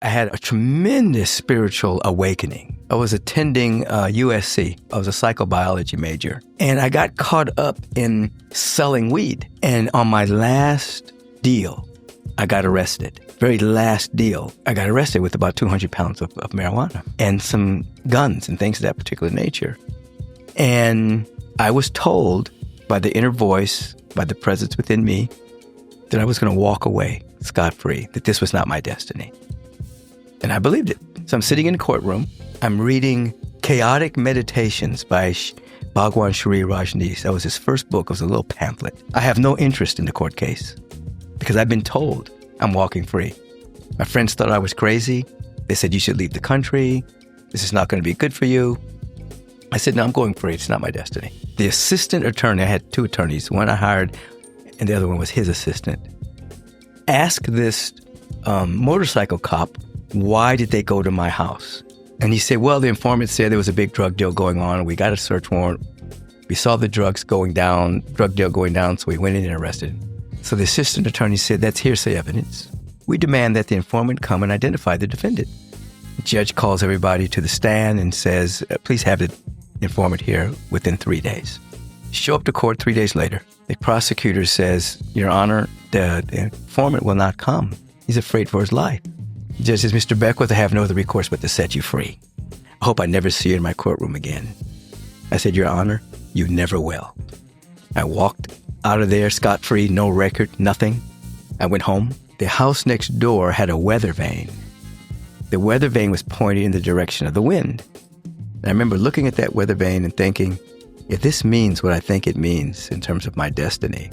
I had a tremendous spiritual awakening. I was attending USC. I was a psychobiology major. And I got caught up in selling weed. And on my last deal, I got arrested. Very last deal, I got arrested with about 200 pounds of marijuana and some guns and things of that particular nature. And I was told by the inner voice, by the presence within me, that I was going to walk away scot-free, that this was not my destiny. And I believed it. So I'm sitting in the courtroom. I'm reading Chaotic Meditations by Bhagwan Sri Rajneesh. That was his first book. It was a little pamphlet. I have no interest in the court case because I've been told I'm walking free. My friends thought I was crazy. They said, you should leave the country. This is not going to be good for you. I said, no, I'm going free. It's not my destiny. The assistant attorney, I had two attorneys. One I hired and the other one was his assistant. Asked this motorcycle cop, why did they go to my house? And he said, well, the informant said there was a big drug deal going on. We got a search warrant. We saw the drug deal going down, so we went in and arrested him. So the assistant attorney said, that's hearsay evidence. We demand that the informant come and identify the defendant. The judge calls everybody to the stand and says, please have the informant here within 3 days. Show up to court 3 days later. The prosecutor says, Your Honor, the informant will not come. He's afraid for his life. The judge says, Mr. Beckwith, I have no other recourse but to set you free. I hope I never see you in my courtroom again. I said, Your Honor, you never will. I walked out of there scot-free, no record, nothing. I went home. The house next door had a weather vane. The weather vane was pointing in the direction of the wind. And I remember looking at that weather vane and thinking, if this means what I think it means in terms of my destiny,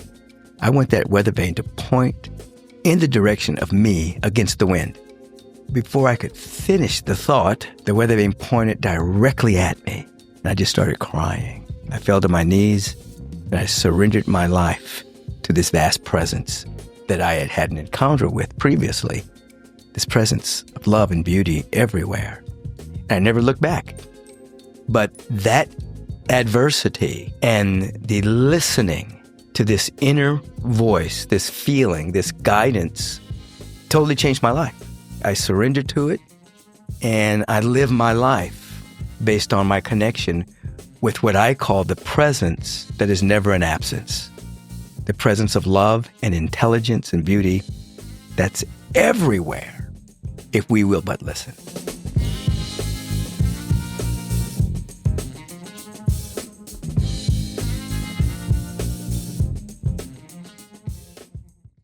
I want that weather vane to point in the direction of me against the wind. Before I could finish the thought, the weather vane pointed directly at me. And I just started crying. I fell to my knees and I surrendered my life to this vast presence that I had had an encounter with previously. This presence of love and beauty everywhere. And I never looked back. But that adversity and the listening to this inner voice, this feeling, this guidance, totally changed my life. I surrendered to it, and I live my life based on my connection with what I call the presence that is never an absence. The presence of love and intelligence and beauty that's everywhere if we will but listen.